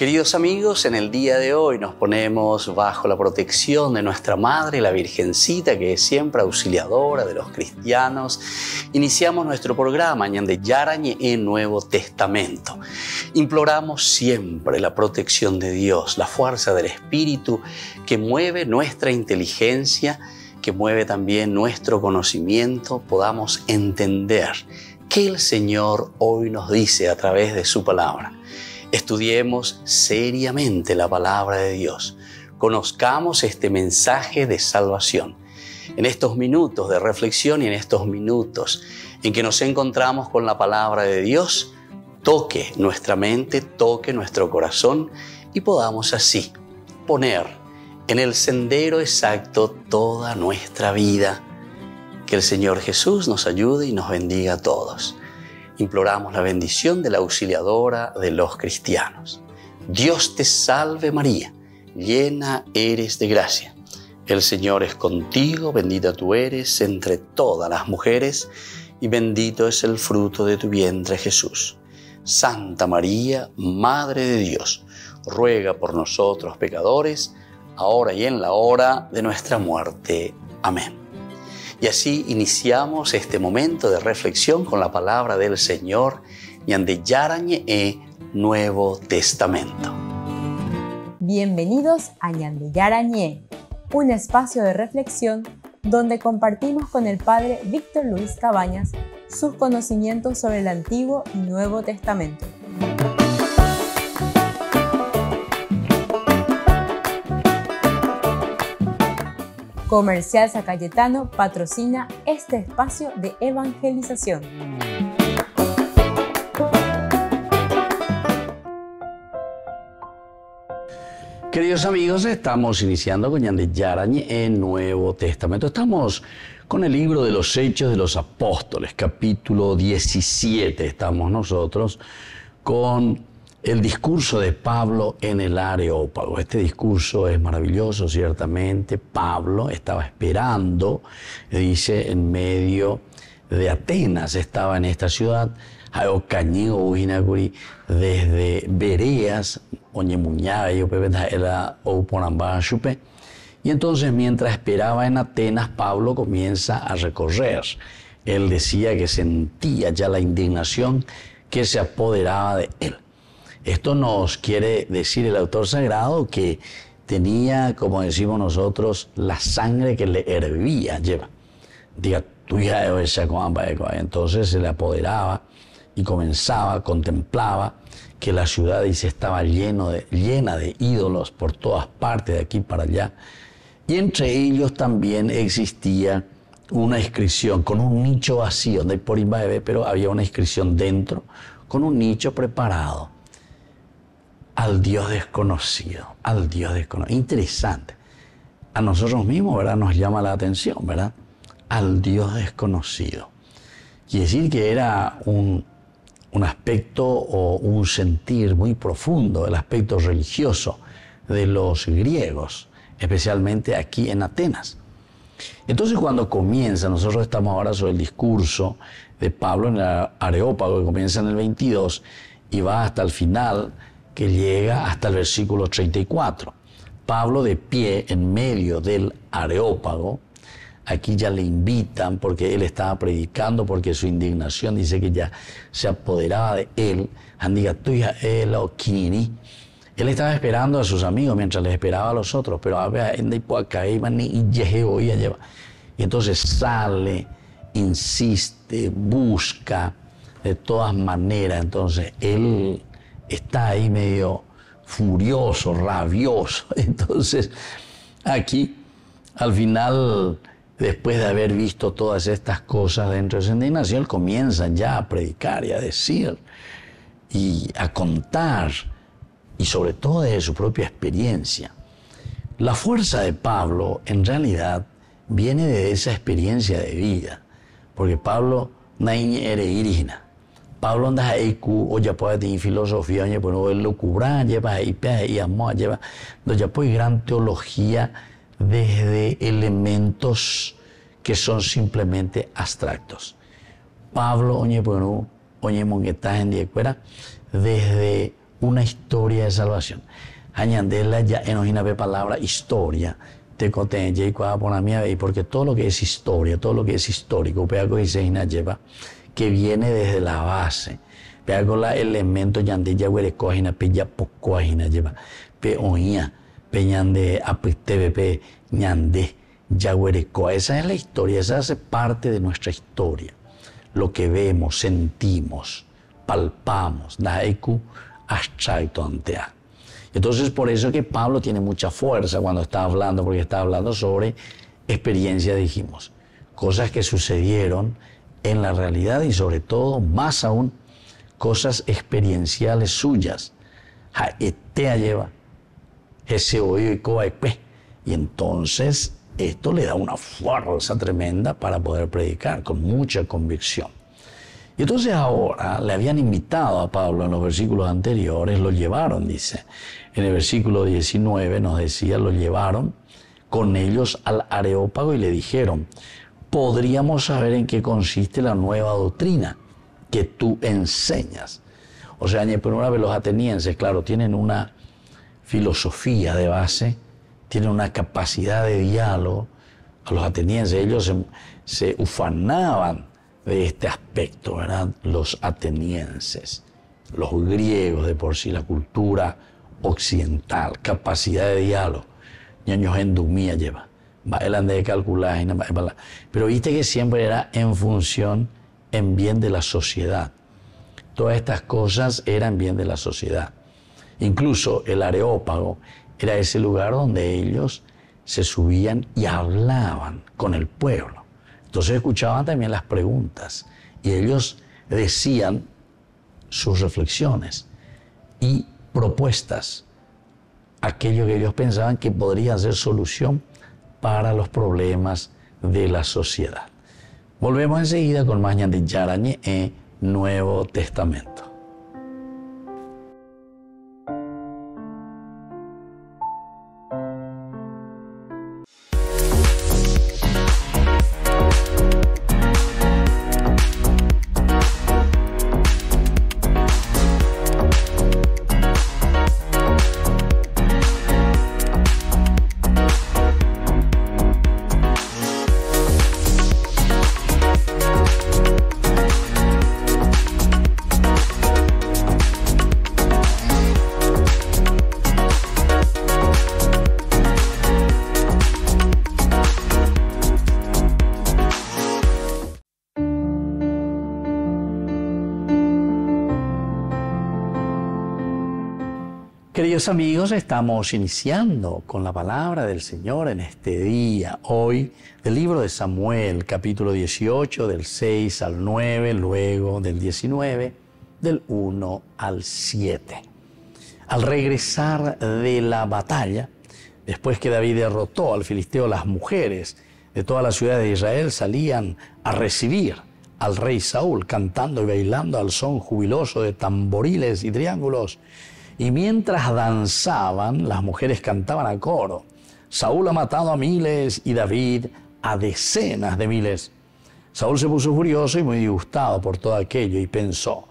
Queridos amigos, en el día de hoy nos ponemos bajo la protección de nuestra Madre, la Virgencita, que es siempre auxiliadora de los cristianos. Iniciamos nuestro programa Ñande Yarañe en Nuevo Testamento. Imploramos siempre la protección de Dios, la fuerza del Espíritu que mueve nuestra inteligencia, que mueve también nuestro conocimiento, podamos entender qué el Señor hoy nos dice a través de su palabra. Estudiemos seriamente la palabra de Dios. Conozcamos este mensaje de salvación. En estos minutos de reflexión y en estos minutos en que nos encontramos con la palabra de Dios, toque nuestra mente, toque nuestro corazón y podamos así poner en el sendero exacto toda nuestra vida. Que el Señor Jesús nos ayude y nos bendiga a todos. Imploramos la bendición de la auxiliadora de los cristianos. Dios te salve María, llena eres de gracia. El Señor es contigo, bendita tú eres entre todas las mujeres y bendito es el fruto de tu vientre Jesús. Santa María, Madre de Dios, ruega por nosotros pecadores, ahora y en la hora de nuestra muerte. Amén. Y así iniciamos este momento de reflexión con la palabra del Señor Ñande Yarañe Nuevo Testamento. Bienvenidos a Ñande Yarañe, un espacio de reflexión donde compartimos con el Padre Víctor Luis Cabañas sus conocimientos sobre el Antiguo y Nuevo Testamento. Comercial San Cayetano patrocina este espacio de evangelización. Queridos amigos, estamos iniciando con Ñande Yarañe en Nuevo Testamento. Estamos con el libro de los Hechos de los Apóstoles, capítulo 17. Estamos nosotros con el discurso de Pablo en el Areópago. Este discurso es maravilloso, ciertamente. Pablo estaba esperando, dice, en medio de Atenas. Estaba en esta ciudad, desde Bereas, y entonces mientras esperaba en Atenas, Pablo comienza a recorrer. Él decía que sentía ya la indignación que se apoderaba de él. Esto nos quiere decir el autor sagrado que tenía, como decimos nosotros, la sangre que le hervía. Entonces se le apoderaba y comenzaba, contemplaba que la ciudad dice, estaba llena de ídolos por todas partes, de aquí para allá. Y entre ellos también existía una inscripción con un nicho vacío, pero había una inscripción dentro con un nicho preparado. Al Dios desconocido, al Dios desconocido. Interesante. A nosotros mismos, ¿verdad? Nos llama la atención, ¿verdad? Al Dios desconocido. Quiere decir que era un aspecto o un sentir muy profundo, el aspecto religioso de los griegos, especialmente aquí en Atenas. Entonces cuando comienza, nosotros estamos ahora sobre el discurso de Pablo en el Areópago, que comienza en el 22 y va hasta el final, que llega hasta el versículo 34. Pablo de pie en medio del Areópago, aquí ya le invitan porque él estaba predicando, porque su indignación dice que ya se apoderaba de él. Él estaba esperando a sus amigos mientras les esperaba a los otros, pero y entonces sale, insiste, busca de todas maneras. Entonces él está ahí medio furioso, rabioso. Entonces, aquí, al final, después de haber visto todas estas cosas dentro de su indignación, comienzan ya a predicar y a decir y a contar, y sobre todo desde su propia experiencia. La fuerza de Pablo, en realidad, viene de esa experiencia de vida, porque Pablo Pablo anda ahí o ya puede tener filosofía, ya puede locura, lleva ahí y amor, lleva, ya puede gran teología desde elementos que son simplemente abstractos. Pablo, desde una historia de salvación. Añandela ya enojina ve palabra historia. Te coten y porque todo lo que es historia, todo lo que es histórico, lleva que viene desde la base. Pero la elemento yande ya huele cojina pe ya poco ajina lleva pe oía pe ñande apitebe ñande ya huele co. Esa es la historia, esa hace parte de nuestra historia. Lo que vemos, sentimos, palpamos, daiku abstracto antea. Entonces por eso que Pablo tiene mucha fuerza cuando está hablando, porque está hablando sobre experiencia, dijimos, cosas que sucedieron en la realidad y sobre todo, más aún, cosas experienciales suyas. Etea lleva ese oído y coaipé. Y entonces esto le da una fuerza tremenda para poder predicar con mucha convicción. Y entonces ahora le habían invitado a Pablo en los versículos anteriores, lo llevaron, dice. En el versículo 19 nos decía, lo llevaron con ellos al Areópago y le dijeron, podríamos saber en qué consiste la nueva doctrina que tú enseñas. O sea, por una vez los atenienses, claro, tienen una filosofía de base, tienen una capacidad de diálogo. A los atenienses, ellos se ufanaban de este aspecto, ¿verdad? Los atenienses, los griegos de por sí, la cultura occidental, capacidad de diálogo. Ñaños endumía lleva. Bailan de calcular, pero viste que siempre era en función, en bien de la sociedad. Todas estas cosas eran bien de la sociedad. Incluso el Areópago era ese lugar donde ellos se subían y hablaban con el pueblo. Entonces escuchaban también las preguntas y ellos decían sus reflexiones y propuestas, aquello que ellos pensaban que podría ser solución para los problemas de la sociedad. Volvemos enseguida con más de Yarañe en Nuevo Testamento. Queridos amigos, estamos iniciando con la palabra del Señor en este día, hoy, del libro de Samuel, capítulo 18, del 6 al 9, luego del 19, del 1 al 7. Al regresar de la batalla, después que David derrotó al filisteo, las mujeres de todas las ciudades de Israel salían a recibir al rey Saúl, cantando y bailando al son jubiloso de tamboriles y triángulos. Y mientras danzaban, las mujeres cantaban a coro. Saúl ha matado a miles y David a decenas de miles. Saúl se puso furioso y muy disgustado por todo aquello y pensó,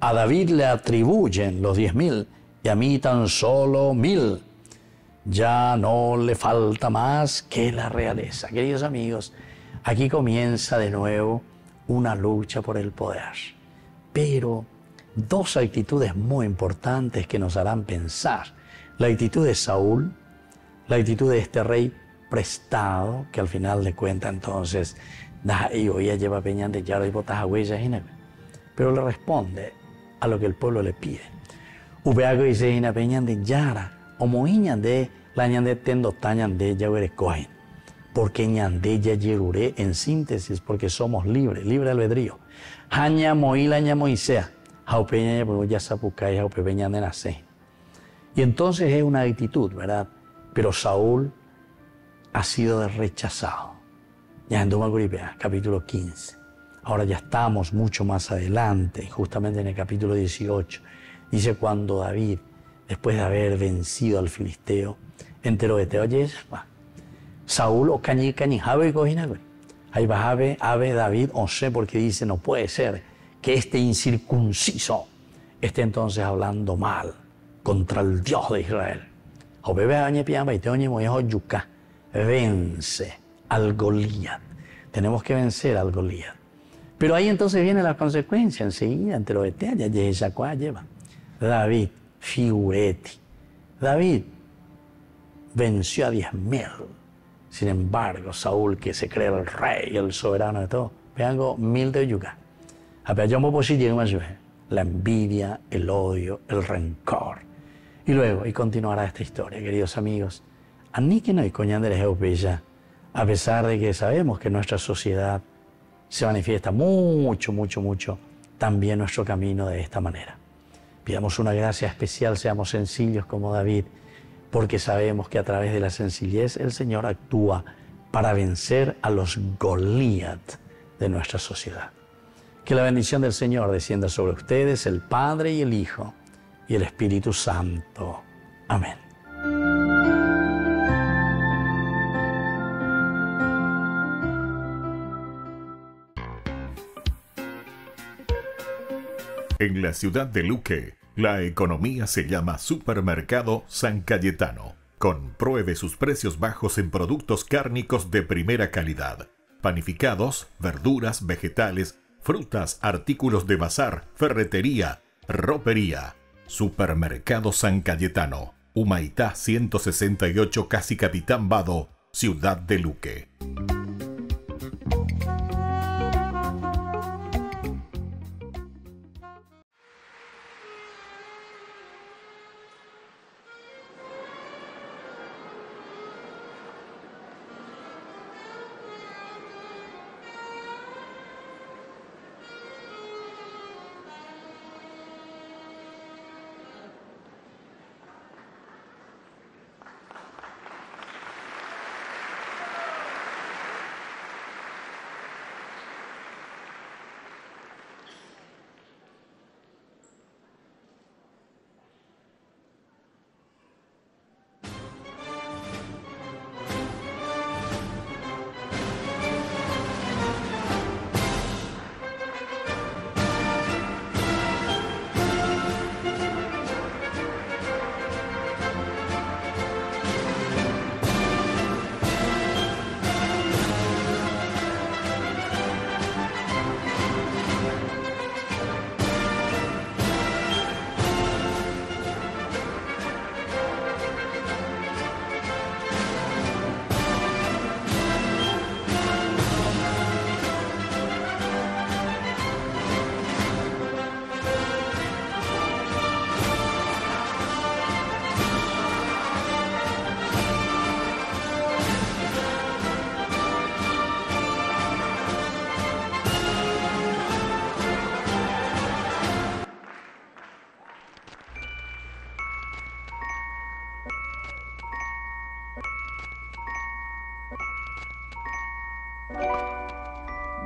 a David le atribuyen los 10.000 y a mí tan solo 1.000. Ya no le falta más que la realeza. Queridos amigos, aquí comienza de nuevo una lucha por el poder. Pero dos actitudes muy importantes que nos harán pensar. La actitud de Saúl, la actitud de este rey prestado, que al final de cuentas entonces, lleva peñan de yaro y botas a huellas, pero le responde a lo que el pueblo le pide. Ubeago y se peñan de yara, o moiñan de la ñande tendo tañan de yaguerecoin, porque ñande ya yeruré, en síntesis, porque somos libres, libre albedrío. Haña moila ña moisea. Y entonces es una actitud, ¿verdad? Pero Saúl ha sido rechazado. Ya en Dumaguripea, capítulo 15. Ahora ya estamos mucho más adelante, justamente en el capítulo 18. Dice cuando David, después de haber vencido al filisteo, enteró de oye, Saúl o cañi jabe y cojinague. Ahí va ave David, o sé, porque dice, no puede ser que este incircunciso esté entonces hablando mal contra el Dios de Israel. Vence al Goliat. Tenemos que vencer al Goliat. Pero ahí entonces viene la consecuencia enseguida, entre los lleva. David, figureti. David venció a 10.000. Sin embargo, Saúl, que se cree el rey, el soberano de todo, veango 1.000 de yuca. La envidia, el odio, el rencor. Y luego, y continuará esta historia, queridos amigos. A pesar de que sabemos que nuestra sociedad se manifiesta mucho, también nuestro camino de esta manera. Pidamos una gracia especial, seamos sencillos como David, porque sabemos que a través de la sencillez el Señor actúa para vencer a los Goliat de nuestra sociedad. Que la bendición del Señor descienda sobre ustedes, el Padre y el Hijo y el Espíritu Santo. Amén. En la ciudad de Luque, la economía se llama Supermercado San Cayetano. Compruebe sus precios bajos en productos cárnicos de primera calidad. Panificados, verduras, vegetales, frutas, artículos de bazar, ferretería, ropería. Supermercado San Cayetano, Humaitá 168, Casi Capitán Vado, ciudad de Luque.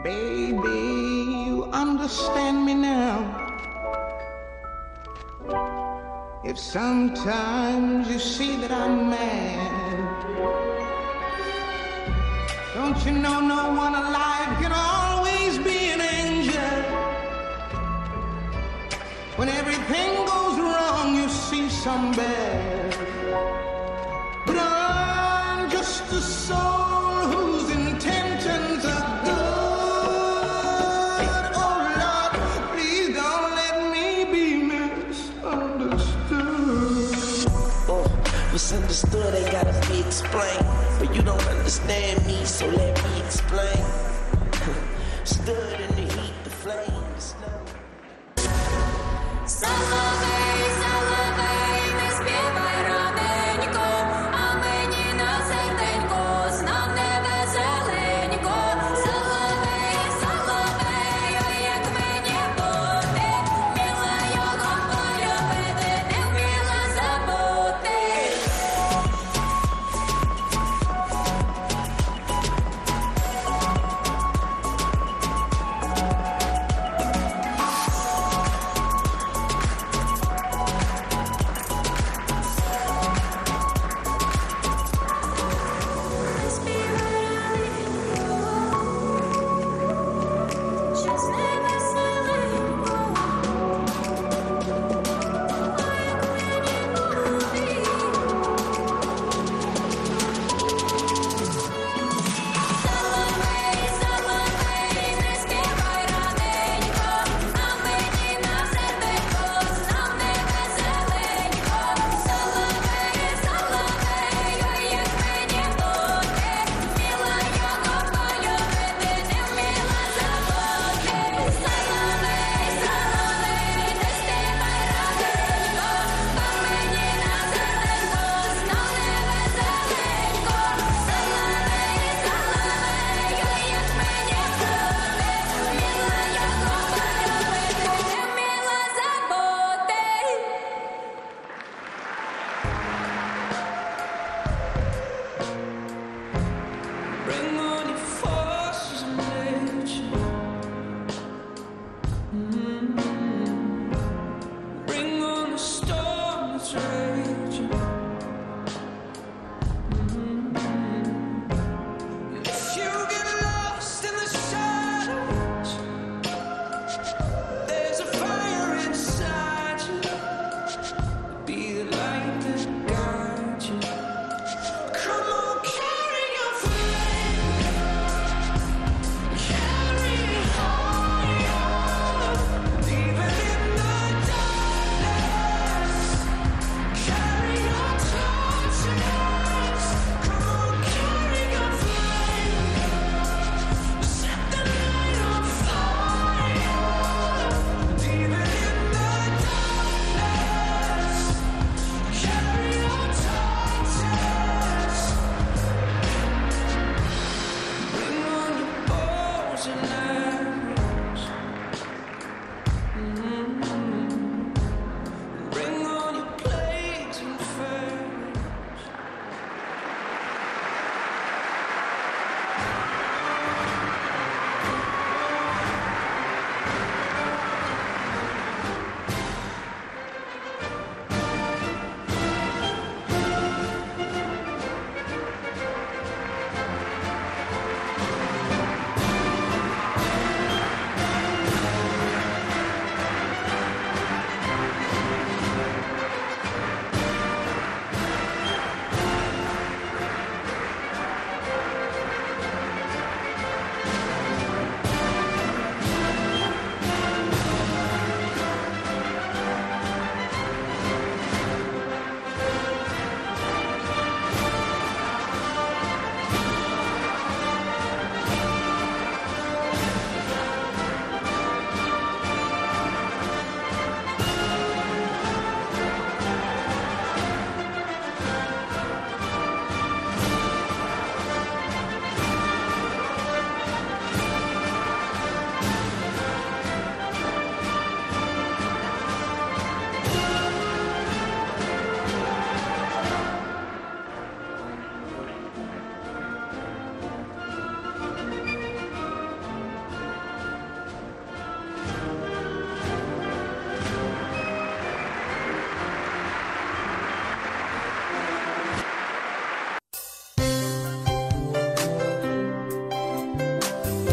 Baby, you understand me now. If sometimes you see that I'm mad, don't you know no one alive can always be an angel. When everything goes wrong, you see some bad. But I'm just a soul whose intentions are good. Misunderstood, ain't gotta be explained. But you don't understand me, so let me explain. Stood in the heat, the flames.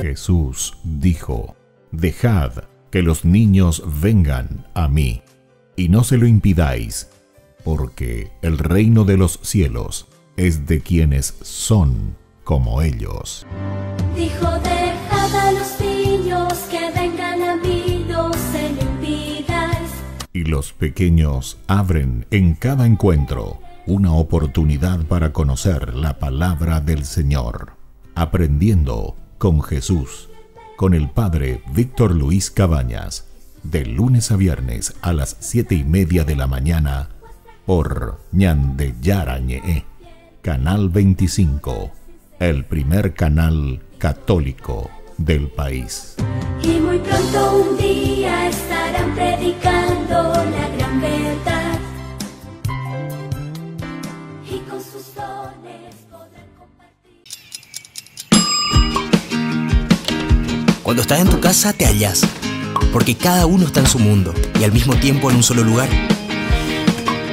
Jesús dijo: Dejad que los niños vengan a mí, y no se lo impidáis, porque el reino de los cielos es de quienes son como ellos. Dijo: dejad a los niños que vengan a mí, no se lo impidáis. Y los pequeños abren en cada encuentro una oportunidad para conocer la palabra del Señor, aprendiendo con Jesús, con el Padre Víctor Luis Cabañas, de lunes a viernes a las 7:30 de la mañana, por Ñande Yarañe, Canal 25, el primer canal católico del país. Y muy pronto un día estarán predicando la gran verdad, y con sus dones podrán compartir. Cuando estás en tu casa te hallas, porque cada uno está en su mundo y al mismo tiempo en un solo lugar.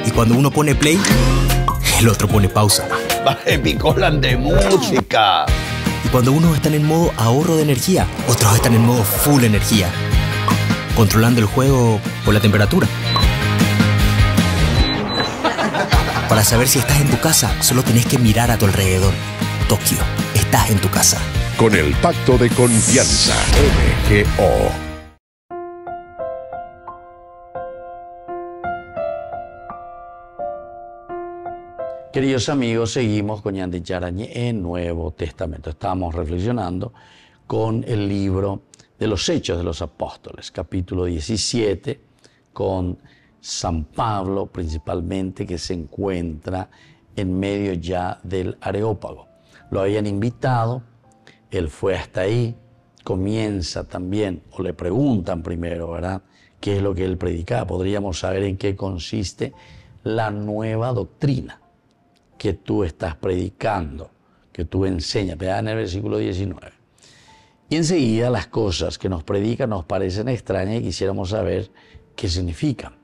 Y cuando uno pone play, el otro pone pausa. Baje picolan de música. Y cuando unos están en modo ahorro de energía, otros están en modo full energía, controlando el juego por la temperatura. Para saber si estás en tu casa, solo tenés que mirar a tu alrededor. Tokio, estás en tu casa. Con el Pacto de Confianza, MGO. Queridos amigos, seguimos con Ñande Yarañe en Nuevo Testamento. Estamos reflexionando con el libro de los Hechos de los Apóstoles, capítulo 17, con San Pablo principalmente, que se encuentra en medio ya del Areópago. Lo habían invitado, él fue hasta ahí, comienza también, o le preguntan primero, ¿verdad?, qué es lo que él predicaba. Podríamos saber en qué consiste la nueva doctrina que tú estás predicando, que tú enseñas, ¿verdad?, en el versículo 19. Y enseguida las cosas que nos predican nos parecen extrañas y quisiéramos saber qué significan.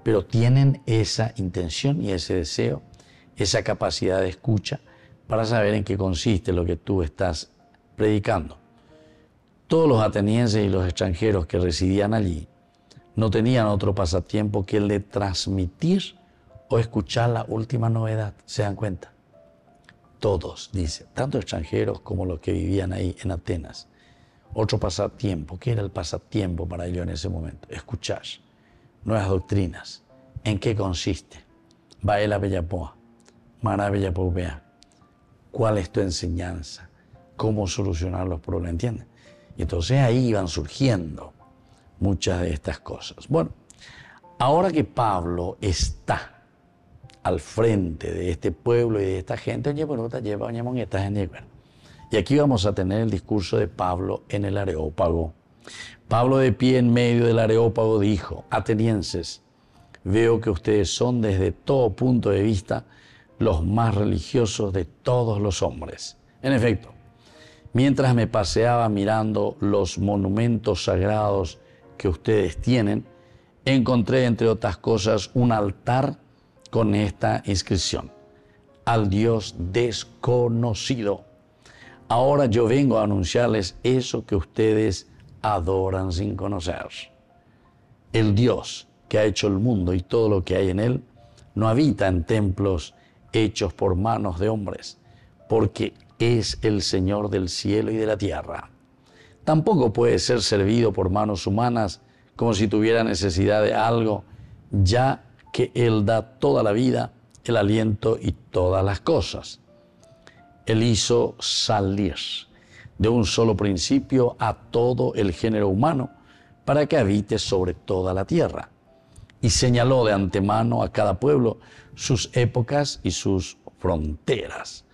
Pero tienen esa intención y ese deseo, esa capacidad de escucha para saber en qué consiste lo que tú estás predicando. Todos los atenienses y los extranjeros que residían allí no tenían otro pasatiempo que el de transmitir o escuchar la última novedad. ¿Se dan cuenta? Todos, dice, tanto extranjeros como los que vivían ahí en Atenas. Otro pasatiempo. ¿Qué era el pasatiempo para ellos en ese momento? Escuchar nuevas doctrinas. ¿En qué consiste? Baela Bellapoa, Mara Bellapoa. ¿Cuál es tu enseñanza? ¿Cómo solucionar los problemas? ¿Entienden? Y entonces ahí iban surgiendo muchas de estas cosas. Bueno, ahora que Pablo está al frente de este pueblo y de esta gente, y aquí vamos a tener el discurso de Pablo en el Areópago. Pablo, de pie en medio del Areópago, dijo: atenienses, veo que ustedes son desde todo punto de vista los más religiosos de todos los hombres. En efecto, mientras me paseaba mirando los monumentos sagrados que ustedes tienen, encontré, entre otras cosas, un altar con esta inscripción: al Dios desconocido. Ahora yo vengo a anunciarles eso que ustedes adoran sin conocer. El Dios que ha hecho el mundo y todo lo que hay en él no habita en templos hechos por manos de hombres, porque es el Señor del cielo y de la tierra. Tampoco puede ser servido por manos humanas como si tuviera necesidad de algo, ya que Él da toda la vida, el aliento y todas las cosas. Él hizo salir de un solo principio a todo el género humano para que habite sobre toda la tierra. Y señaló de antemano a cada pueblo sus épocas y sus fronteras,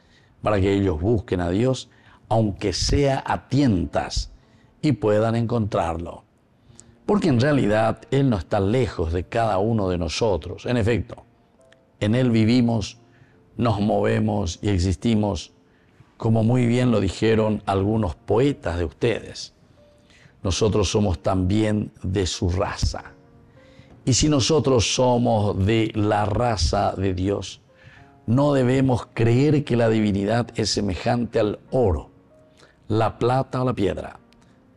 para que ellos busquen a Dios, aunque sea a tientas, y puedan encontrarlo. Porque en realidad Él no está lejos de cada uno de nosotros. En efecto, en Él vivimos, nos movemos y existimos, como muy bien lo dijeron algunos poetas de ustedes. Nosotros somos también de su raza. Y si nosotros somos de la raza de Dios, no debemos creer que la divinidad es semejante al oro, la plata o la piedra,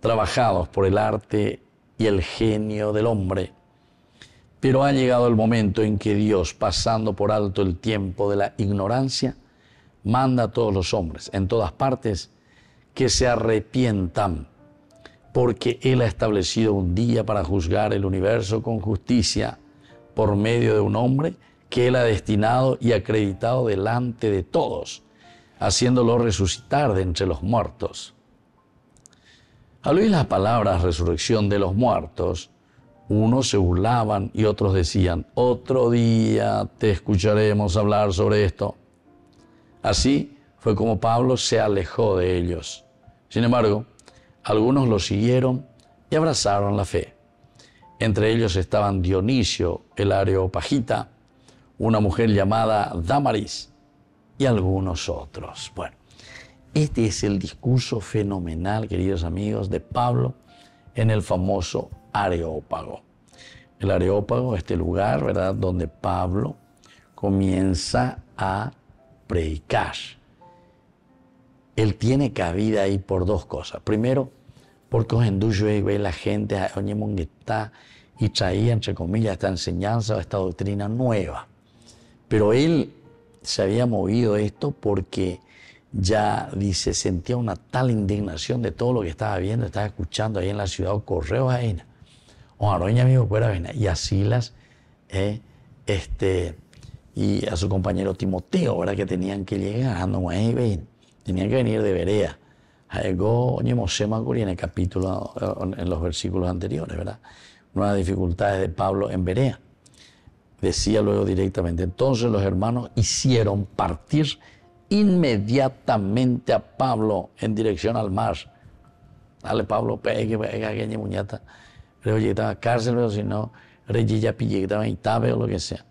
trabajados por el arte y el genio del hombre. Pero ha llegado el momento en que Dios, pasando por alto el tiempo de la ignorancia, manda a todos los hombres, en todas partes, que se arrepientan, porque Él ha establecido un día para juzgar el universo con justicia por medio de un hombre que Él ha destinado y acreditado delante de todos, haciéndolo resucitar de entre los muertos. Al oír las palabras resurrección de los muertos, unos se burlaban y otros decían, otro día te escucharemos hablar sobre esto. Así fue como Pablo se alejó de ellos. Sin embargo, algunos lo siguieron y abrazaron la fe. Entre ellos estaban Dionisio, el Areopagita, una mujer llamada Dámaris y algunos otros. Bueno, este es el discurso fenomenal, queridos amigos, de Pablo en el famoso Areópago. El Areópago, este lugar, ¿verdad?, donde Pablo comienza a predicar. Él tiene cabida ahí por dos cosas. Primero, porque hoy ve la gente y traía, entre comillas, esta enseñanza o esta doctrina nueva. Pero él se había movido esto porque ya, dice, sentía una tal indignación de todo lo que estaba viendo, estaba escuchando ahí en la ciudad, o correos ahí, o aroña amigo fuera, y a Silas, y a su compañero Timoteo, ¿verdad?, que tenían que llegar, tenían que venir de Berea. Llegó en el capítulo, en los versículos anteriores, ¿verdad?, unas dificultades de Pablo en Berea. Decía luego directamente, entonces los hermanos hicieron partir inmediatamente a Pablo en dirección al mar. Dale, Pablo, pega aquella muñata. Pero oye, estaba cárcel, pero si no, reyilla pille, estaba en Itabe o lo que sea.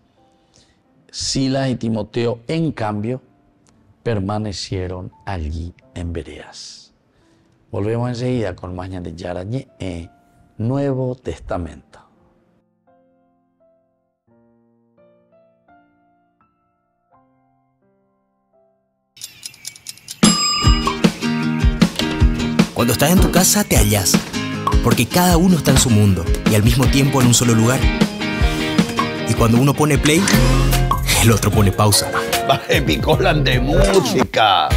Silas y Timoteo, en cambio, permanecieron allí en Bereas. Volvemos enseguida con Mañana de Yarañé en Nuevo Testamento. Cuando estás en tu casa te hallas, porque cada uno está en su mundo y al mismo tiempo en un solo lugar. Y cuando uno pone play, el otro pone pausa. Picolan de música.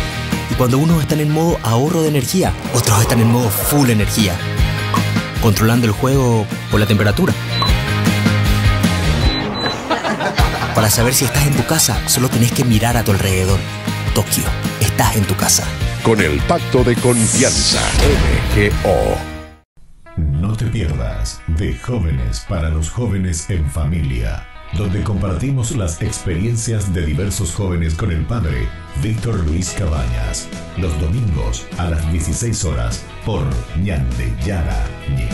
Y cuando unos están en modo ahorro de energía, otros están en modo full energía, controlando el juego por la temperatura. Para saber si estás en tu casa, solo tenés que mirar a tu alrededor. Tokio, estás en tu casa. Con el Pacto de Confianza, MGO. No te pierdas de Jóvenes para los Jóvenes en Familia, donde compartimos las experiencias de diversos jóvenes con el padre Víctor Luis Cabañas, los domingos a las 16 horas por Ñande Yara Ñe.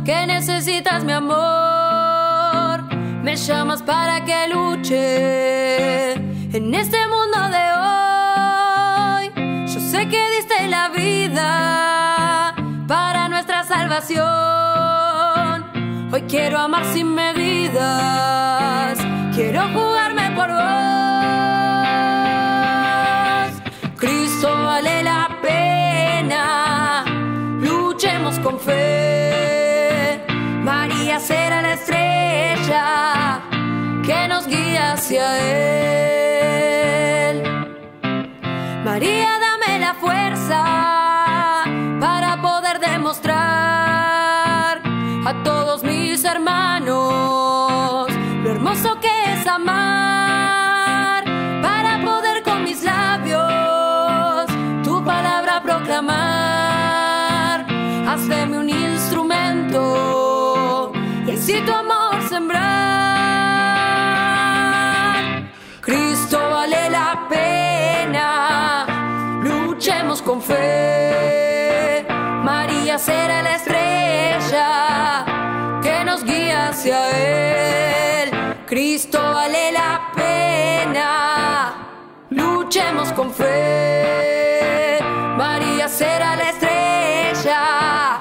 Que necesitas mi amor, me llamas para que luche en este mundo de hoy. Yo sé que diste la vida para nuestra salvación. Hoy quiero amar sin medidas, quiero jugarme por vos. Cristo vale la pena, luchemos con fe. María será la estrella que nos guía hacia Él. María, dame la fuerza para poder demostrar a todos mis hermanos lo hermoso que es amar, para poder con mis labios tu palabra proclamar. Hazme un instrumento y así tu amor sembrar. Cristo vale la pena, luchemos con fe. María será la estrella que nos guía hacia Él. Cristo vale la pena. Luchemos con fe. María será la estrella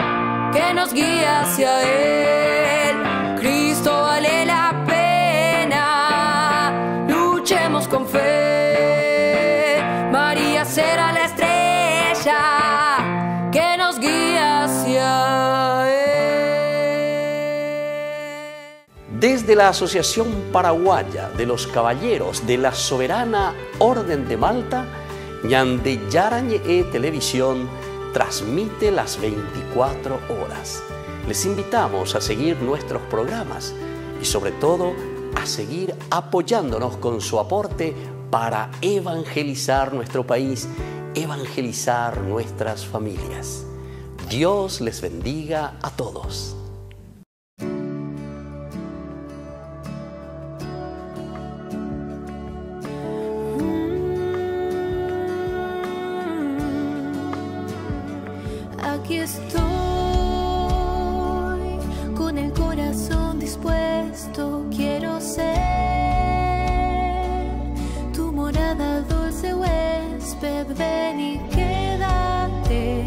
que nos guía hacia Él. Cristo vale la pena. Luchemos con fe. María será la estrella que nos guía hacia Él. Desde la Asociación Paraguaya de los Caballeros de la Soberana Orden de Malta, Ñande Yarañe Televisión transmite las 24 horas. Les invitamos a seguir nuestros programas y sobre todo a seguir apoyándonos con su aporte para evangelizar nuestro país, evangelizar nuestras familias. Dios les bendiga a todos. Aquí estoy con el corazón dispuesto, quiero ser tu morada, dulce huésped, ven y quédate.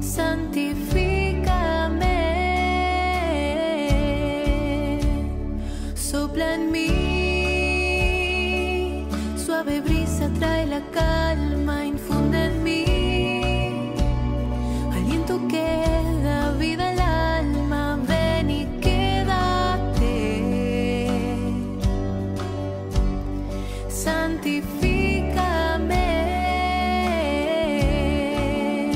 Santifícame, sopla en mí, suave brisa trae la calma, infunde en mí aliento que da vida al alma, ven y quédate. Santifícame,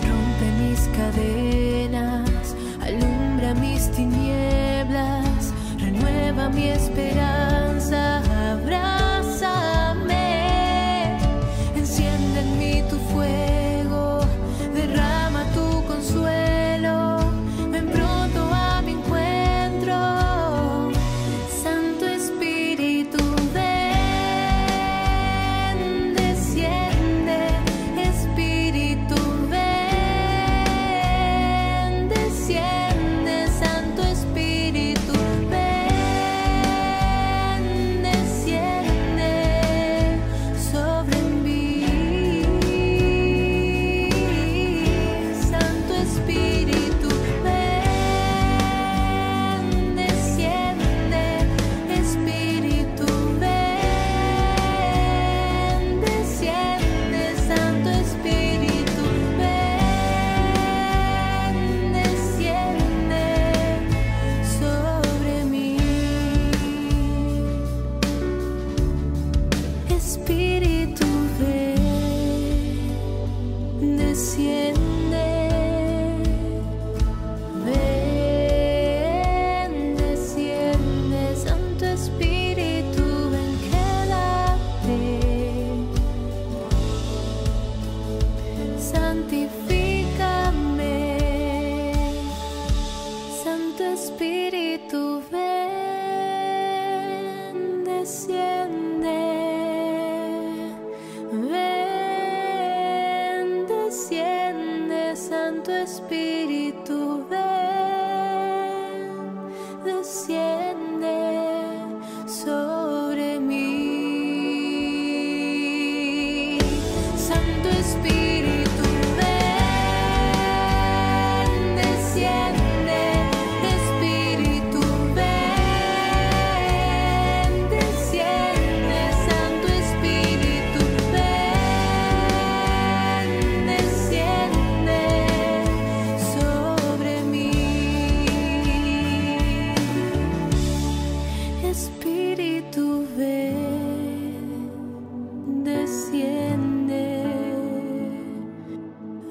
rompe mis cadenas, alumbra mis tinieblas, renueva mi esperanza, abrázame, enciende en mí tu fuego, derrama tu consuelo, ven pronto a mi encuentro. Santo Espíritu, ven, desciende, Espíritu, ven, desciende, Santo Espíritu, ven, desciende sobre mí. Santo Espíritu, ven, desciende, Espíritu, ven, desciende, Santo Espíritu, ven, desciende sobre mí. Espíritu, ven, desciende, ven, desciende, Santo Espíritu, ven, quédate. Santifícame, Santo Espíritu, ven, desciende, ven, desciende, Santo Espíritu, ven, desciende sobre mí. Santo Espíritu, ven, desciende, Espíritu, ven, desciende, Santo Espíritu, ven, desciende sobre mí. Espíritu, ven, desciende,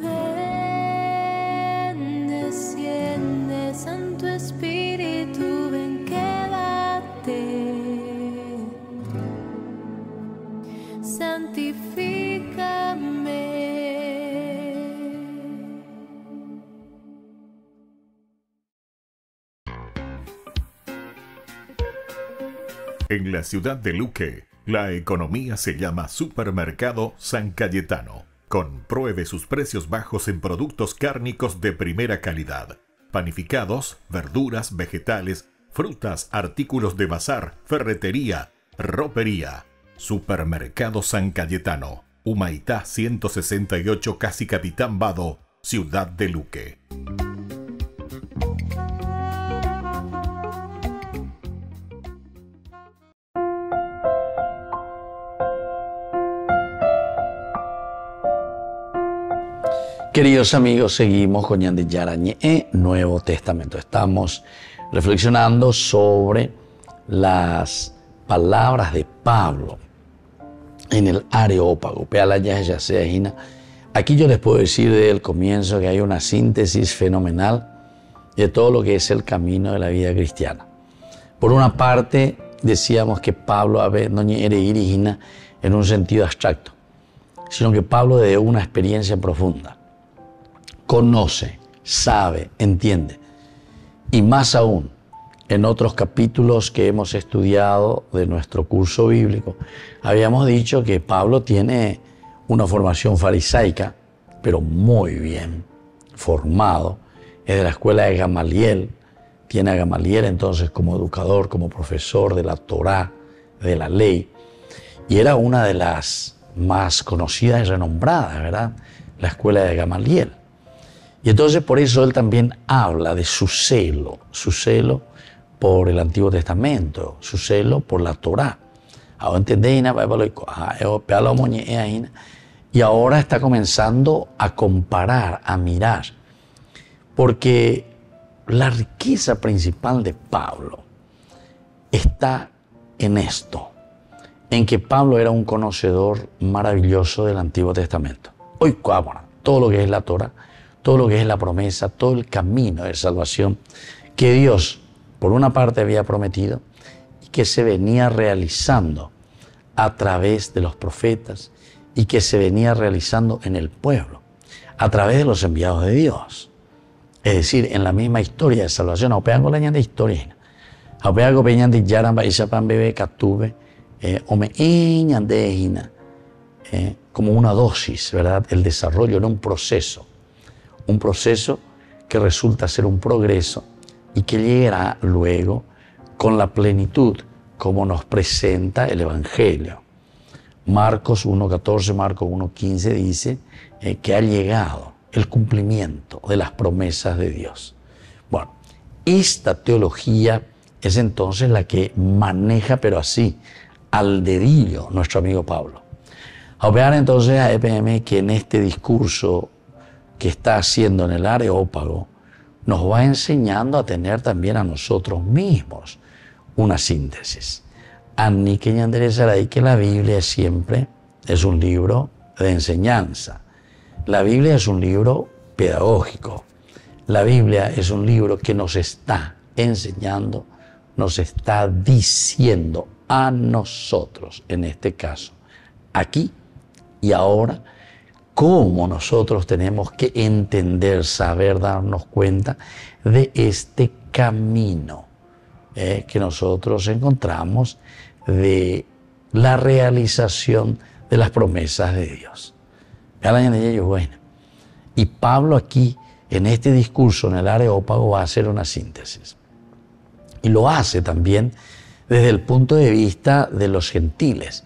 ven, desciende, Santo Espíritu, ven, quédate. Santifícame. En la ciudad de Luque, la economía se llama Supermercado San Cayetano. Compruebe sus precios bajos en productos cárnicos de primera calidad. panificados, verduras, vegetales, frutas, artículos de bazar, ferretería, ropería. Supermercado San Cayetano, Humaitá 168, Casi Capitán Vado, Ciudad de Luque. Queridos amigos, seguimos con Ñande Yarañe, Nuevo Testamento. Estamos reflexionando sobre las palabras de Pablo en el Areópago. Aquí yo les puedo decir desde el comienzo que hay una síntesis fenomenal de todo lo que es el camino de la vida cristiana. Por una parte, decíamos que Pablo no era dirigina en un sentido abstracto, sino que Pablo de una experiencia profunda. Conoce, sabe, entiende. Y más aún, en otros capítulos que hemos estudiado de nuestro curso bíblico, habíamos dicho que Pablo tiene una formación farisaica, pero muy bien formado. Es de la escuela de Gamaliel. Tiene a Gamaliel entonces como educador, como profesor de la Torá, de la ley. Y era una de las más conocidas y renombradas, ¿verdad? La escuela de Gamaliel. Y entonces por eso él también habla de su celo por el Antiguo Testamento, su celo por la Torá. Y ahora está comenzando a comparar, a mirar, porque la riqueza principal de Pablo está en esto, en que Pablo era un conocedor maravilloso del Antiguo Testamento. Hoy, todo lo que es la Torá, todo lo que es la promesa, todo el camino de salvación que Dios, por una parte, había prometido y que se venía realizando a través de los profetas y que se venía realizando en el pueblo, a través de los enviados de Dios. Es decir, en la misma historia de salvación. Como una dosis, ¿verdad? El desarrollo en un proceso que resulta ser un progreso y que llegará luego con la plenitud, como nos presenta el Evangelio. Marcos 1.14, Marcos 1.15 dice que ha llegado el cumplimiento de las promesas de Dios. Bueno, esta teología es entonces la que maneja, pero así, al dedillo, nuestro amigo Pablo. A ver entonces a EPM que en este discurso que está haciendo en el Areópago, nos va enseñando a tener también a nosotros mismos una síntesis. Anni que ñanderezarai que la Biblia siempre es un libro de enseñanza. La Biblia es un libro pedagógico. La Biblia es un libro que nos está enseñando, nos está diciendo a nosotros, en este caso, aquí y ahora, cómo nosotros tenemos que entender, saber, darnos cuenta de este camino que nosotros encontramos de la realización de las promesas de Dios. Y Pablo aquí, en este discurso, en el Areópago, va a hacer una síntesis. Y lo hace también desde el punto de vista de los gentiles.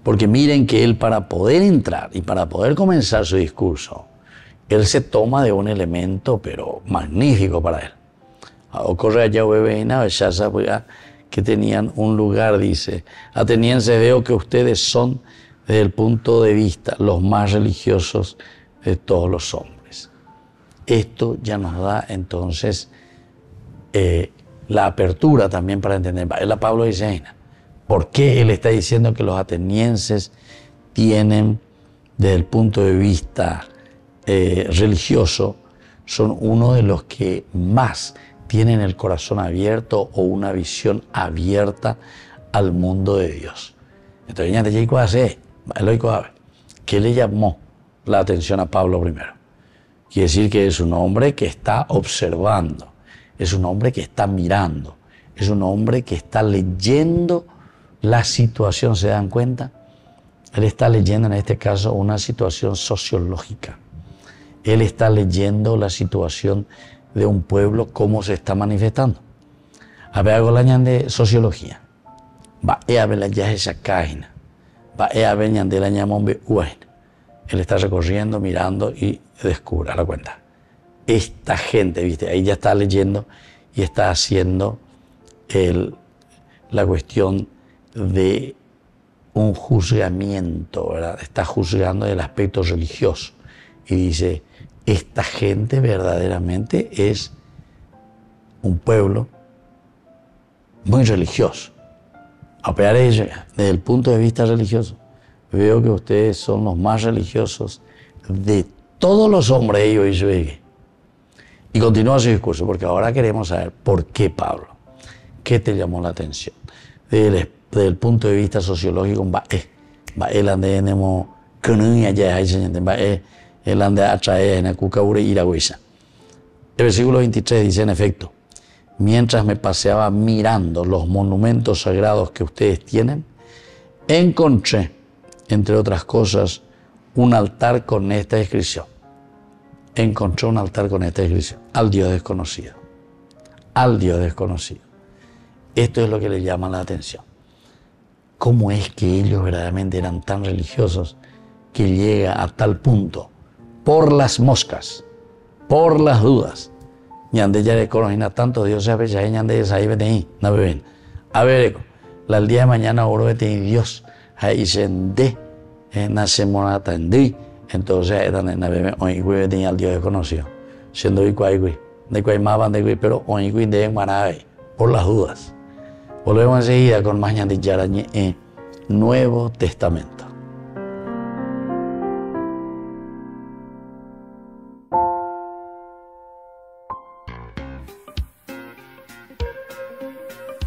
Porque miren que él, para poder entrar y para poder comenzar su discurso, él se toma de un elemento, pero magnífico para él. Ocurre allá que tenían un lugar, dice, atenienses, veo que ustedes son, desde el punto de vista, los más religiosos de todos los hombres. Esto ya nos da entonces la apertura también para entender. Él a Pablo dice, ¿por qué él está diciendo que los atenienses tienen, desde el punto de vista religioso, son uno de los que más tienen el corazón abierto o una visión abierta al mundo de Dios? Entonces, ¿qué le llamó la atención a Pablo primero? Quiere decir que es un hombre que está observando, es un hombre que está mirando, es un hombre que está leyendo la situación. ¿Se dan cuenta? Él está leyendo en este caso una situación sociológica. Él está leyendo la situación de un pueblo, cómo se está manifestando. A ver, hago la de sociología. Va a ver la esa cágina. Va a ver de la ñamombe uain. Él está recorriendo, mirando y descubre, a la cuenta. Esta gente, ¿viste? Ahí ya está leyendo y está haciendo la cuestión de un juzgamiento, ¿verdad? Está juzgando el aspecto religioso. Y dice, esta gente verdaderamente es un pueblo muy religioso. A pesar de ello, desde el punto de vista religioso, veo que ustedes son los más religiosos de todos los hombres ellos y yo. Y continúa su discurso, porque ahora queremos saber por qué, Pablo. ¿Qué te llamó la atención? Desde el punto de vista sociológico, el versículo 23 dice, en efecto, mientras me paseaba mirando los monumentos sagrados que ustedes tienen, encontré, entre otras cosas, un altar con esta inscripción. Encontré un altar con esta inscripción, al Dios desconocido. Al Dios desconocido. Esto es lo que le llama la atención. ¿Cómo es que ellos verdaderamente eran tan religiosos que llega a tal punto, por las moscas, por las dudas, ñande ya reconocen a tantos dioses a veces ñande ahí vete no ven. A ver, el día de mañana oro vete Dios ahí se de nace monata en entonces eran en la bebé hoy vete al Dios desconocido siendo igual de cual más van de pero hoy de marabe por las dudas. Volvemos enseguida con más ñande yarañe en Nuevo Testamento.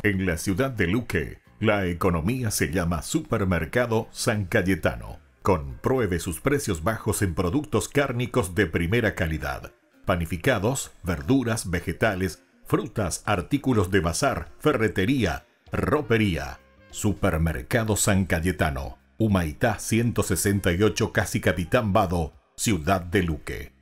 En la ciudad de Luque, la economía se llama Supermercado San Cayetano. Compruebe sus precios bajos en productos cárnicos de primera calidad. Panificados, verduras, vegetales, frutas, artículos de bazar, ferretería, ropería. Supermercado San Cayetano, Humaitá 168, Casi Capitán Vado, ciudad de Luque.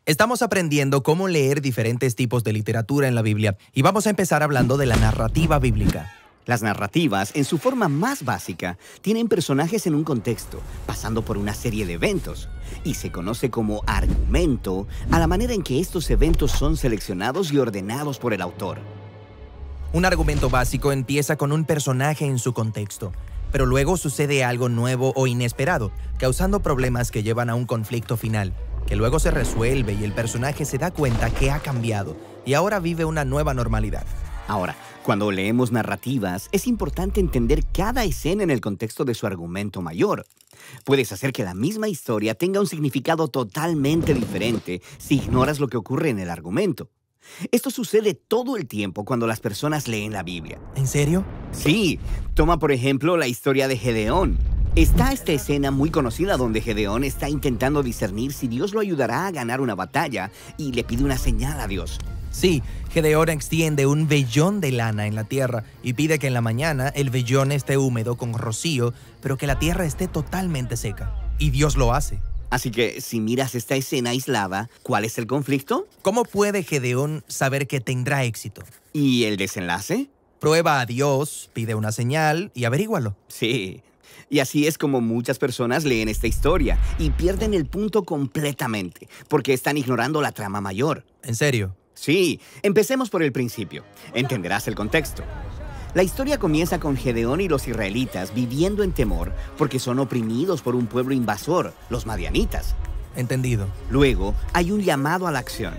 Estamos aprendiendo cómo leer diferentes tipos de literatura en la Biblia y vamos a empezar hablando de la narrativa bíblica. Las narrativas, en su forma más básica, tienen personajes en un contexto, pasando por una serie de eventos, y se conoce como argumento a la manera en que estos eventos son seleccionados y ordenados por el autor. Un argumento básico empieza con un personaje en su contexto, pero luego sucede algo nuevo o inesperado, causando problemas que llevan a un conflicto final, que luego se resuelve y el personaje se da cuenta que ha cambiado y ahora vive una nueva normalidad. Ahora, cuando leemos narrativas, es importante entender cada escena en el contexto de su argumento mayor. Puedes hacer que la misma historia tenga un significado totalmente diferente si ignoras lo que ocurre en el argumento. Esto sucede todo el tiempo cuando las personas leen la Biblia. ¿En serio? Sí. Toma, por ejemplo, la historia de Gedeón. Está esta escena muy conocida donde Gedeón está intentando discernir si Dios lo ayudará a ganar una batalla y le pide una señal a Dios. Sí, Gedeón extiende un vellón de lana en la tierra y pide que en la mañana el vellón esté húmedo con rocío, pero que la tierra esté totalmente seca. Y Dios lo hace. Así que, si miras esta escena aislada, ¿cuál es el conflicto? ¿Cómo puede Gedeón saber que tendrá éxito? ¿Y el desenlace? Prueba a Dios, pide una señal y averígualo. Sí. Y así es como muchas personas leen esta historia y pierden el punto completamente, porque están ignorando la trama mayor. ¿En serio? Sí. Empecemos por el principio. Entenderás el contexto. La historia comienza con Gedeón y los israelitas viviendo en temor porque son oprimidos por un pueblo invasor, los madianitas. Entendido. Luego, hay un llamado a la acción.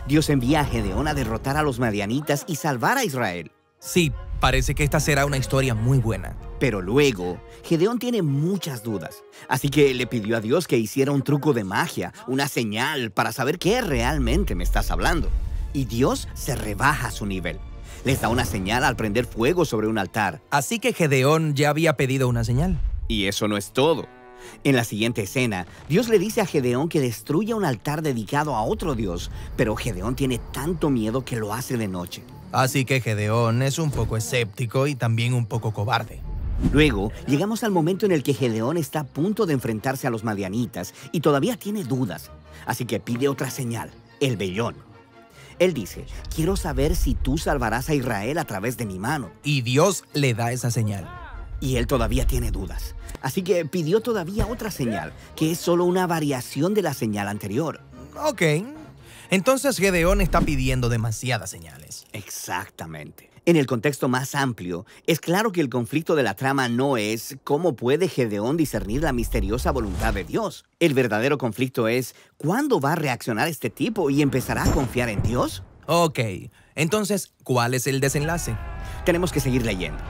Dios envía a Gedeón a derrotar a los madianitas y salvar a Israel. Sí, parece que esta será una historia muy buena. Pero luego, Gedeón tiene muchas dudas. Así que le pidió a Dios que hiciera un truco de magia, una señal para saber qué realmente me estás hablando. Y Dios se rebaja a su nivel. Les da una señal al prender fuego sobre un altar. Así que Gedeón ya había pedido una señal. Y eso no es todo. En la siguiente escena, Dios le dice a Gedeón que destruya un altar dedicado a otro Dios, pero Gedeón tiene tanto miedo que lo hace de noche. Así que Gedeón es un poco escéptico y también un poco cobarde. Luego, llegamos al momento en el que Gedeón está a punto de enfrentarse a los madianitas y todavía tiene dudas. Así que pide otra señal, el vellón. Él dice, quiero saber si tú salvarás a Israel a través de mi mano. Y Dios le da esa señal. Y él todavía tiene dudas. Así que pidió todavía otra señal, que es solo una variación de la señal anterior. Ok. Entonces Gedeón está pidiendo demasiadas señales. Exactamente. En el contexto más amplio, es claro que el conflicto de la trama no es cómo puede Gedeón discernir la misteriosa voluntad de Dios. El verdadero conflicto es ¿cuándo va a reaccionar este tipo y empezará a confiar en Dios? Ok. Entonces, ¿cuál es el desenlace? Tenemos que seguir leyendo.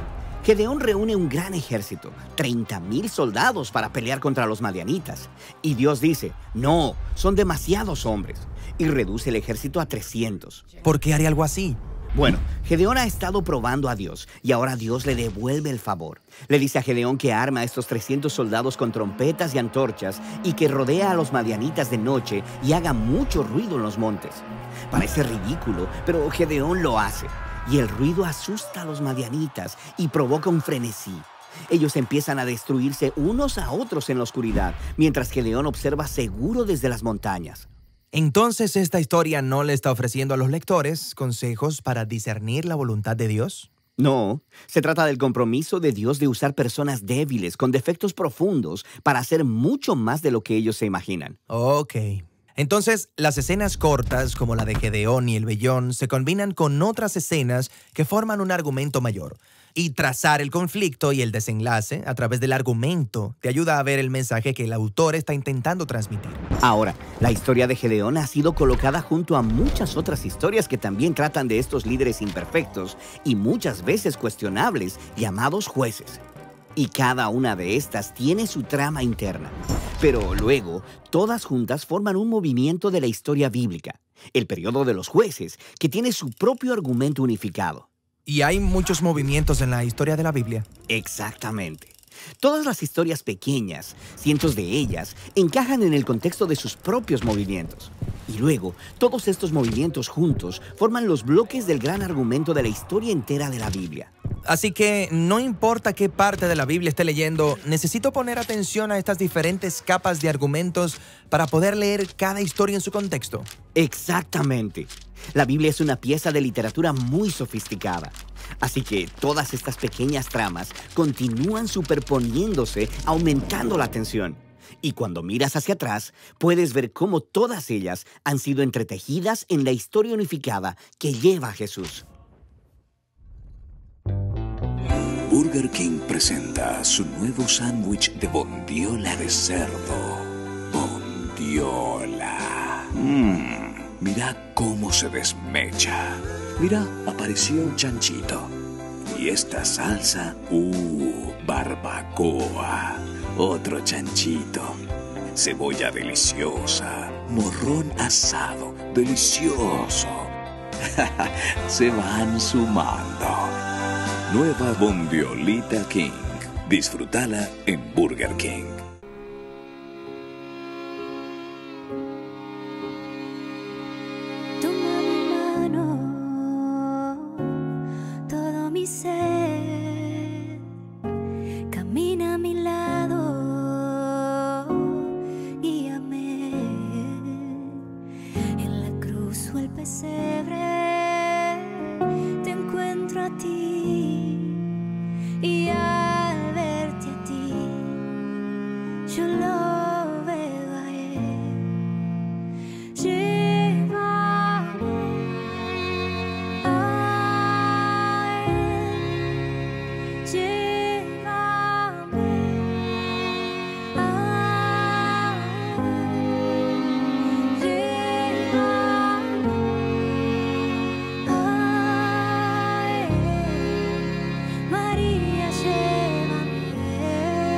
Gedeón reúne un gran ejército, 30,000 soldados para pelear contra los madianitas. Y Dios dice, no, son demasiados hombres. Y reduce el ejército a 300. ¿Por qué haría algo así? Bueno, Gedeón ha estado probando a Dios y ahora Dios le devuelve el favor. Le dice a Gedeón que arma a estos 300 soldados con trompetas y antorchas y que rodea a los madianitas de noche y haga mucho ruido en los montes. Parece ridículo, pero Gedeón lo hace. Y el ruido asusta a los madianitas y provoca un frenesí. Ellos empiezan a destruirse unos a otros en la oscuridad, mientras Gedeón observa seguro desde las montañas. Entonces, ¿esta historia no le está ofreciendo a los lectores consejos para discernir la voluntad de Dios? No, se trata del compromiso de Dios de usar personas débiles con defectos profundos para hacer mucho más de lo que ellos se imaginan. Ok. Entonces, las escenas cortas, como la de Gedeón y el vellón, se combinan con otras escenas que forman un argumento mayor. Y trazar el conflicto y el desenlace a través del argumento te ayuda a ver el mensaje que el autor está intentando transmitir. Ahora, la historia de Gedeón ha sido colocada junto a muchas otras historias que también tratan de estos líderes imperfectos y muchas veces cuestionables, llamados jueces. Y cada una de estas tiene su trama interna. Pero luego, todas juntas forman un movimiento de la historia bíblica, el periodo de los jueces, que tiene su propio argumento unificado. ¿Y hay muchos movimientos en la historia de la Biblia? Exactamente. Todas las historias pequeñas, cientos de ellas, encajan en el contexto de sus propios movimientos. Y luego, todos estos movimientos juntos forman los bloques del gran argumento de la historia entera de la Biblia. Así que no importa qué parte de la Biblia esté leyendo, necesito poner atención a estas diferentes capas de argumentos para poder leer cada historia en su contexto. Exactamente. La Biblia es una pieza de literatura muy sofisticada. Así que todas estas pequeñas tramas continúan superponiéndose, aumentando la tensión. Y cuando miras hacia atrás, puedes ver cómo todas ellas han sido entretejidas en la historia unificada que lleva a Jesús. Burger King presenta su nuevo sándwich de bondiola de cerdo. Bondiola. Mira cómo se desmecha. Mira, apareció un chanchito. Y esta salsa, barbacoa. Otro chanchito. Cebolla deliciosa. Morrón asado, delicioso. Se van sumando. Nueva Bondiolita King. Disfrútala en Burger King. Toma mi mano, todo mi ser, camina a mi lado, guíame en la cruz o el pesebre, te encuentro a ti. Y al verte a ti, yo lo veo a él. Llévame a él. Llévame a él. Llévame a él. María, llévame a él.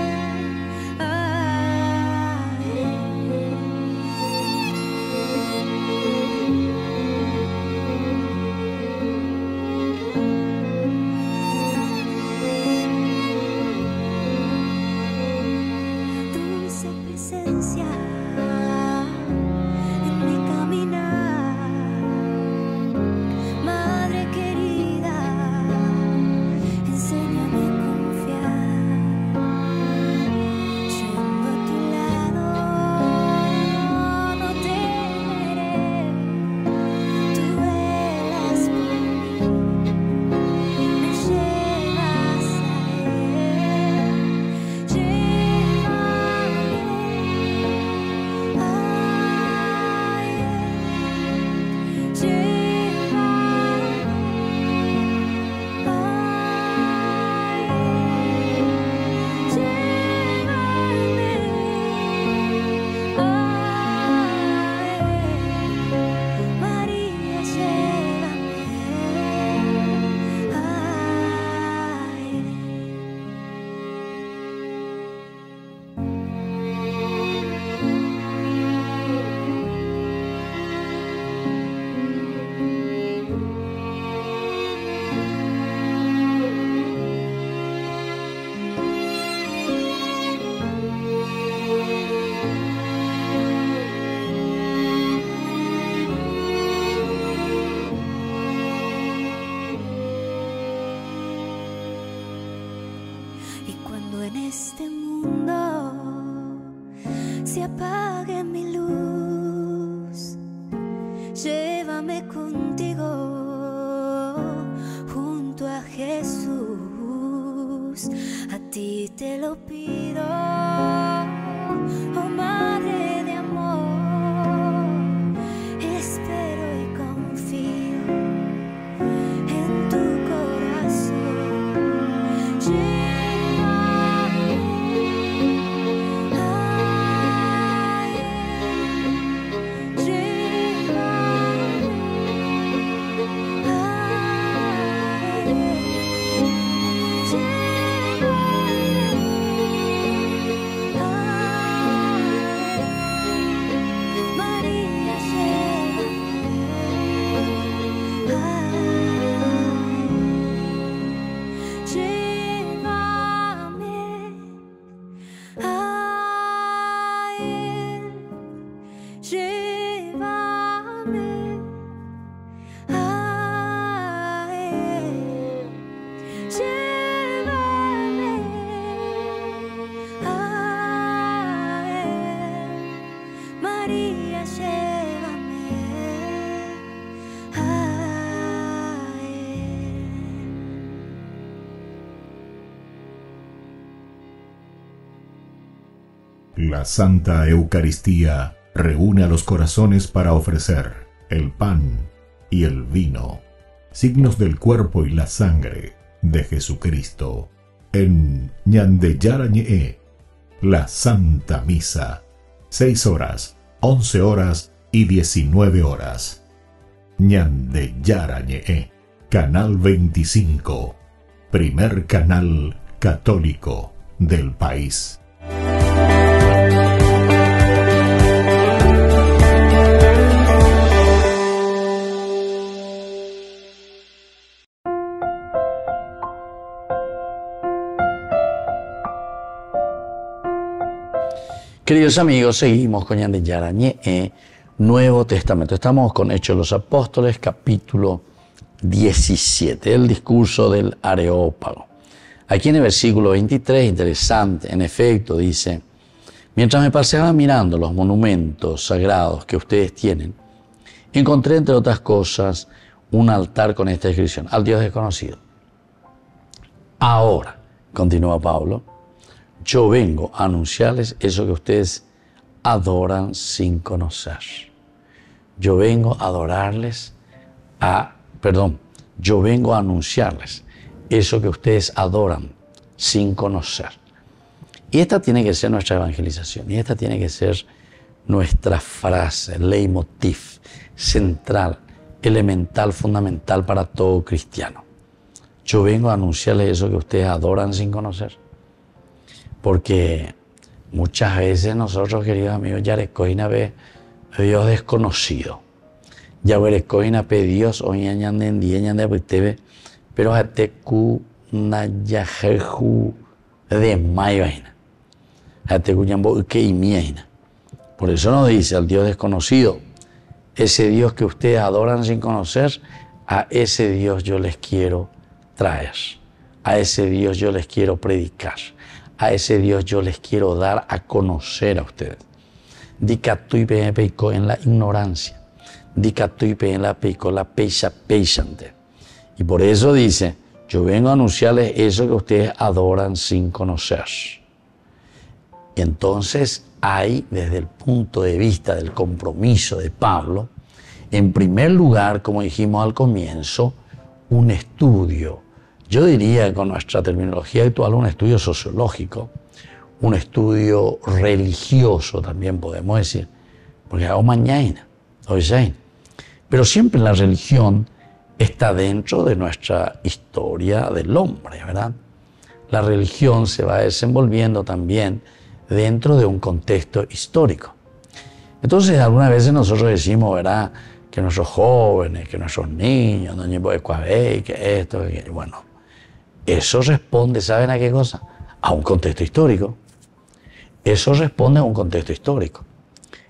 en este mundo se apague mi luz. Llévame contigo junto a Jesús. A ti te lo pido, oh Madre de amor. Espero y confío en tu corazón. Llévame a Él. María, llévame a Él. La Santa Eucaristía reúne a los corazones para ofrecer el pan y el vino, signos del cuerpo y la sangre de Jesucristo. En Ñandeyarañe, la Santa Misa, 6 horas, 11 horas y 19 horas. Ñandeyarañe, Canal 25, primer canal católico del país. Queridos amigos, seguimos con Ñandeyarañe, Nuevo Testamento. Estamos con Hechos de los Apóstoles, capítulo 17, el discurso del Areópago. Aquí en el versículo 23, interesante, en efecto, dice: mientras me paseaba mirando los monumentos sagrados que ustedes tienen, encontré, entre otras cosas, un altar con esta inscripción: al Dios desconocido. Ahora, continúa Pablo, yo vengo a anunciarles eso que ustedes adoran sin conocer. Yo vengo a yo vengo a anunciarles eso que ustedes adoran sin conocer. Y esta tiene que ser nuestra evangelización, y esta tiene que ser nuestra frase, leitmotiv, central, elemental, fundamental para todo cristiano. Yo vengo a anunciarles eso que ustedes adoran sin conocer. Porque muchas veces nosotros, queridos amigos, yarecoina ve Dios desconocido. Yarecoina pe Dios pero ateku nayajeju de mayoina. Ateku yambo keimiaina. Por eso nos dice al Dios desconocido, ese Dios que ustedes adoran sin conocer, a ese Dios yo les quiero traer. A ese Dios yo les quiero predicar. A ese Dios yo les quiero dar a conocer a ustedes. Dicatui peico en la ignorancia. Dicatui en la peico la peishante. Y por eso dice, yo vengo a anunciarles eso que ustedes adoran sin conocer. Y entonces hay, desde el punto de vista del compromiso de Pablo, en primer lugar, como dijimos al comienzo, un estudio. Yo diría, con nuestra terminología actual, un estudio sociológico, un estudio religioso también podemos decir, porque hago mañana, hoy sé. Pero siempre la religión está dentro de nuestra historia del hombre, ¿verdad? La religión se va desenvolviendo también dentro de un contexto histórico. Entonces, algunas veces nosotros decimos, ¿verdad?, que nuestros jóvenes, que nuestros niños, que esto, que bueno. Eso responde, ¿saben a qué cosa? A un contexto histórico. Eso responde a un contexto histórico.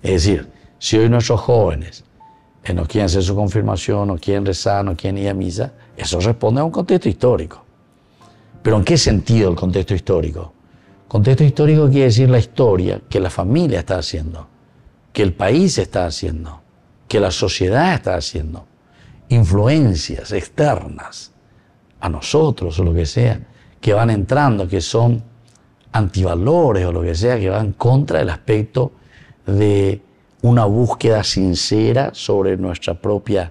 Es decir, si hoy nuestros jóvenes no quieren hacer su confirmación, no quieren rezar, no quieren ir a misa, eso responde a un contexto histórico. ¿Pero en qué sentido el contexto histórico? Contexto histórico quiere decir la historia que la familia está haciendo, que el país está haciendo, que la sociedad está haciendo. Influencias externas a nosotros o lo que sea, que van entrando, que son antivalores o lo que sea, que van contra el aspecto de una búsqueda sincera sobre nuestra propia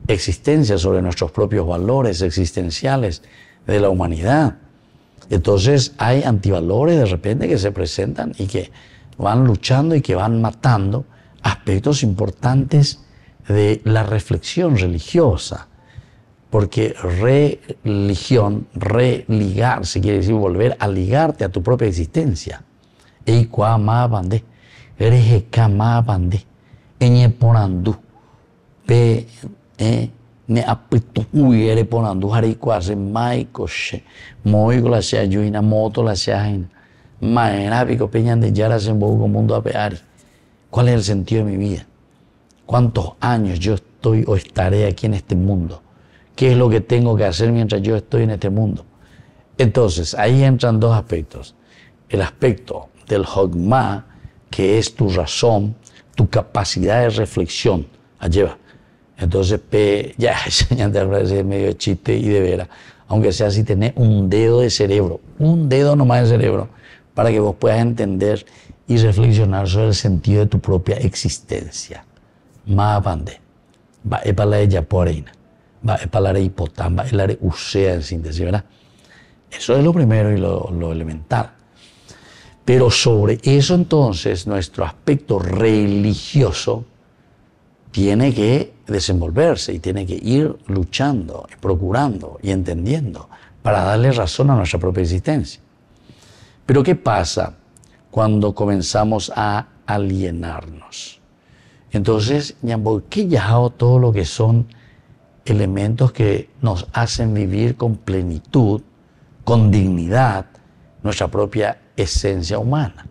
existencia, sobre nuestros propios valores existenciales de la humanidad. Entonces hay antivalores de repente que se presentan y que van luchando y que van matando aspectos importantes de la reflexión religiosa. Porque religión, religarse, quiere decir volver a ligarte a tu propia existencia. Eikua ma bande, erejeka ma bande, eñe ponandu, pe ne apitu uiere ponandu, harikua se maikoshe, moigo la sea yuina, moto la sea jaina, maerápico peñan de yara se embogo mundo apeari. ¿Cuál es el sentido de mi vida? ¿Cuántos años yo estoy o estaré aquí en este mundo? ¿Qué es lo que tengo que hacer mientras yo estoy en este mundo? Entonces, ahí entran dos aspectos. El aspecto del Hogma, que es tu razón, tu capacidad de reflexión. Allá. Entonces, ya te parece medio de chiste y de veras. Aunque sea si tenés un dedo de cerebro, un dedo nomás de cerebro, para que vos puedas entender y reflexionar sobre el sentido de tu propia existencia. Más bande. Va es para la ella poreina. Va es para la hipotán, va es la usea en síntesis, ¿verdad? Eso es lo primero y lo elemental. Pero sobre eso entonces nuestro aspecto religioso tiene que desenvolverse y tiene que ir luchando, y procurando y entendiendo para darle razón a nuestra propia existencia. Pero ¿qué pasa cuando comenzamos a alienarnos? Entonces, ¿qué ya todo lo que son elementos que nos hacen vivir con plenitud, con dignidad, nuestra propia esencia humana?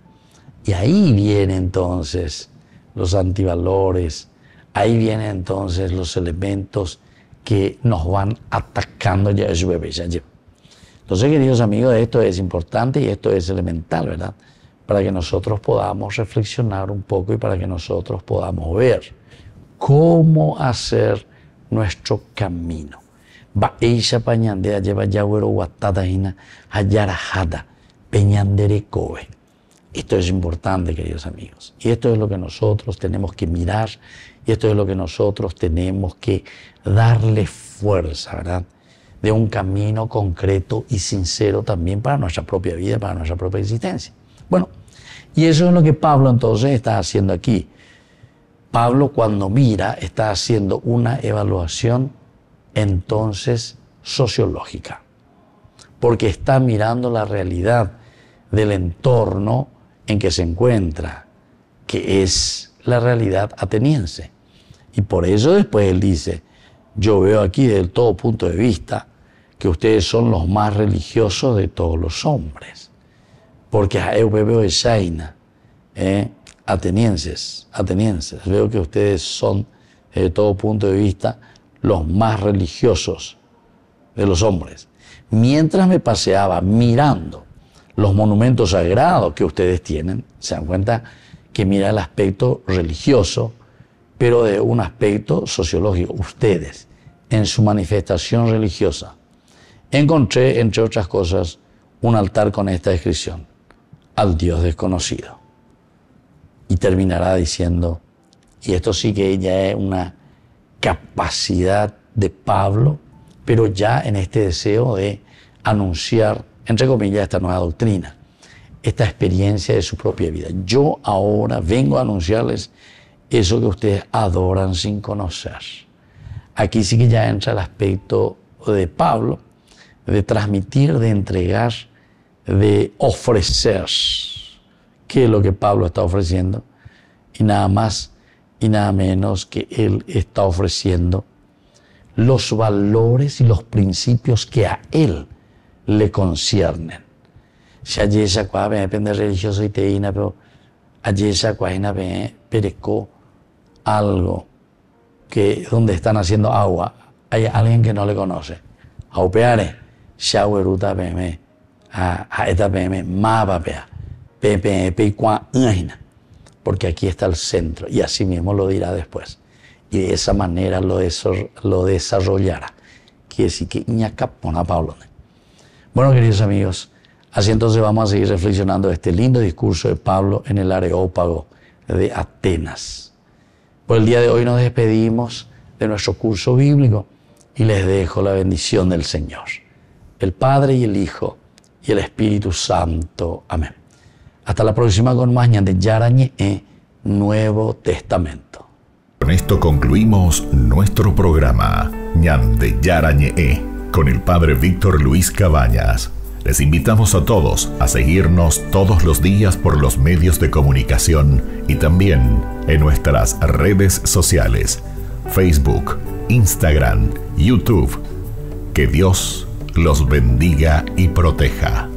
Y ahí vienen entonces los antivalores, ahí vienen entonces los elementos que nos van atacando ya. Entonces, queridos amigos, esto es importante y esto es elemental, ¿verdad? Para que nosotros podamos reflexionar un poco y para que nosotros podamos ver cómo hacer nuestro camino. Baisha pañandea lleva yagüero guatataina hayarajada peñandere kobe. Esto es importante, queridos amigos. Y esto es lo que nosotros tenemos que mirar y esto es lo que nosotros tenemos que darle fuerza, ¿verdad? De un camino concreto y sincero también para nuestra propia vida, para nuestra propia existencia. Bueno, y eso es lo que Pablo entonces está haciendo aquí. Pablo, cuando mira, está haciendo una evaluación entonces sociológica, porque está mirando la realidad del entorno en que se encuentra, que es la realidad ateniense. Y por eso después él dice, yo veo aquí desde todo punto de vista que ustedes son los más religiosos de todos los hombres, porque yo veo Shaina, atenienses, veo que ustedes son, desde todo punto de vista, los más religiosos de los hombres. Mientras me paseaba mirando los monumentos sagrados que ustedes tienen, se dan cuenta que mira el aspecto religioso, pero de un aspecto sociológico. Ustedes, en su manifestación religiosa, encontré, entre otras cosas, un altar con esta descripción: al Dios desconocido. Y terminará diciendo, y esto sí que ya es una capacidad de Pablo, pero ya en este deseo de anunciar, entre comillas, esta nueva doctrina, esta experiencia de su propia vida. Yo ahora vengo a anunciarles eso que ustedes adoran sin conocer. Aquí sí que ya entra el aspecto de Pablo, de transmitir, de entregar, de ofrecer. ¿Qué es lo que Pablo está ofreciendo? Y nada más y nada menos que él está ofreciendo los valores y los principios que a él le conciernen. Si allí esa cosa depende religioso y teína, pero allí esa cosa perecó algo que donde están haciendo agua hay alguien que no le conoce. Aupeare, shaweruta peme, a esta peme, mapapea. porque aquí está el centro, y así mismo lo dirá después. Y de esa manera lo desarrollará. Quiere decir que Iñacapona Pablo. Bueno, queridos amigos, así entonces vamos a seguir reflexionando este lindo discurso de Pablo en el Areópago de Atenas. Por el día de hoy nos despedimos de nuestro curso bíblico y les dejo la bendición del Señor, el Padre y el Hijo y el Espíritu Santo. Amén. Hasta la próxima con más de Yarañe, Nuevo Testamento. Con esto concluimos nuestro programa Ñande Yarañe con el Padre Víctor Luis Cabañas. Les invitamos a todos a seguirnos todos los días por los medios de comunicación y también en nuestras redes sociales, Facebook, Instagram, YouTube. Que Dios los bendiga y proteja.